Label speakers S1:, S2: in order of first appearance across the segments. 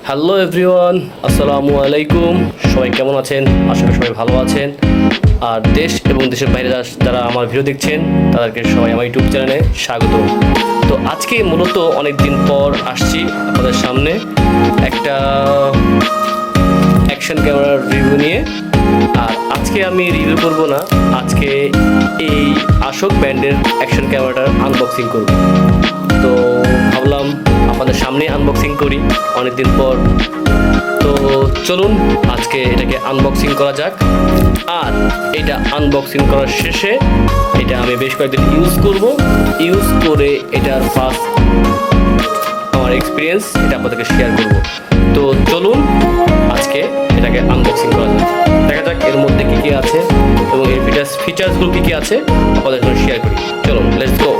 S1: Hello everyone, আসসালামু আলাইকুম। সবাই কেমন আছেন? আশা করি সবাই ভালো আছেন। আর দেশ এবং দেশের বাইরে যারা আমার ভিডিও দেখছেন তাদেরকে সবাই আমার ইউটিউব চ্যানেলে স্বাগত। তো আজকে মূলত অনেক দিন পর আসছি আপনাদের সামনে একটা অ্যাকশন ক্যামেরার রিভিউ নিয়ে। আর আজকে আমি রিভিউ করব না, আজকে এই আশোক ব্র্যান্ডের অ্যাকশন ক্যামেরাটার আনবক্সিং করব। তো ভাবলাম আপনাদের সামনে আনবক্সিং করি অনেকদিন পর। তো চলুন আজকে এটাকে আনবক্সিং করা যাক। আর এটা আনবক্সিং করার শেষে এটা আমি বেশ কয়েকদিন ইউজ করে এটার ফার্স্ট আমার এক্সপিরিয়েন্স এটা আপনাদেরকে শেয়ার করব। তো চলুন আজকে এটাকে আনবক্সিং করা যাক, দেখা যাক এর মধ্যে কী কী আছে এবং এর ফিচার্সগুলো কী কী আছে আপনাদের সঙ্গে শেয়ার করি। চলুন, লেটস গো।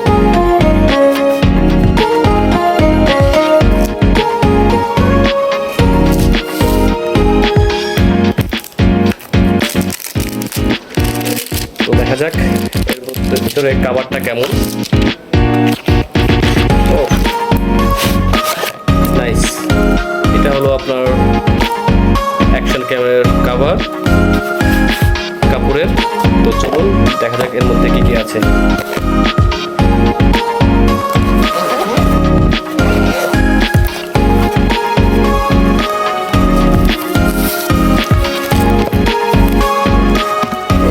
S1: তো দেখা যাক এর ভিতরে কাভারটা কেমন। ও নাইস, এটা হলো আপনার অ্যাকশন ক্যামেরার কাভার কাপড়ের। তো চলুন দেখা যাক এর মধ্যে কি কি আছে।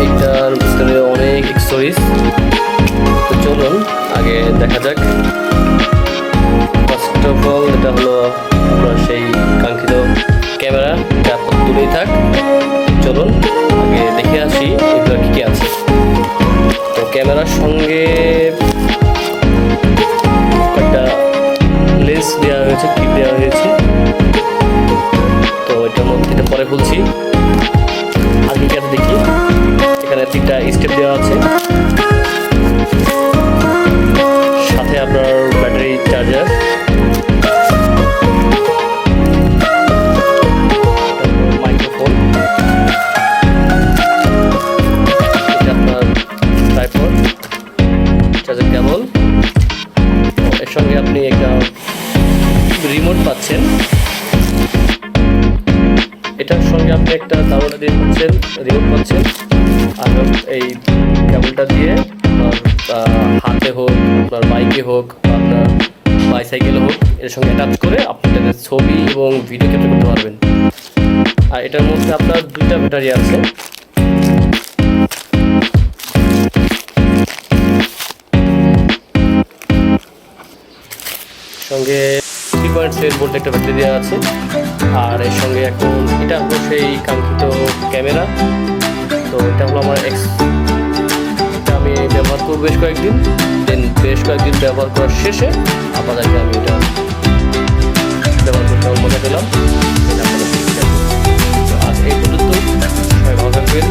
S1: এইটার ভিতরে অনেক অ্যাক্সেসরিজ। তো চলুন আগে দেখা যাক। ফার্স্ট অফ অল এটা হলো আপনার সেই কাঙ্ক্ষিত ক্যামেরা, এটা আপনার দূরেই থাক। চলুন আগে দেখে আসি এগুলো কী কী আছে। তো ক্যামেরার সঙ্গে একটা লেন্স দেওয়া হয়েছে, ক্লিপ দেওয়া হয়েছে। তো এটার মধ্যে এটা পরে খুলছি। আগে কি দেখি, এখানে 3টা স্টেপ দেওয়া আছে, সাথে আপনার ব্যাটারি চার্জার, মাইক্রোফোন, এটা আপনার ট্রাইপড, চার্জার কেবল। এর সঙ্গে আপনি একটা রিমোট পাচ্ছেন। এটার সঙ্গে আপনি একটা দারোয়ানা দিয়ে পাচ্ছেন, রিমোট পাচ্ছেন। আর এই কেবলটা দিয়ে আপনার হাতে হোক, আপনার বাইকে হোক, আপনার বাইসাইকেলে হোক, এর সঙ্গে অ্যাটাচ করে আপনি তাদের ছবি এবং ভিডিও ক্যাপচার করতে পারবেন। আর এটার মধ্যে আপনার 2টা ব্যাটারি আছে। সঙ্গে 3.7 ভোল্ট একটা ব্যাটারি দেওয়া আছে। আর এর সঙ্গে এখন এটা হলো সেই কাঙ্ক্ষিত ক্যামেরা। তো এটা হলো আমার এটা আমি ব্যবহার করবো বেশ কয়েকদিন, বেশ কয়েকদিন ব্যবহার করার শেষে আপনাদেরকে আমি এটা ব্যবহার করতে মজা পেলাম। তো আজ এই পর্যন্ত, সবাই ভালো থাকবেন।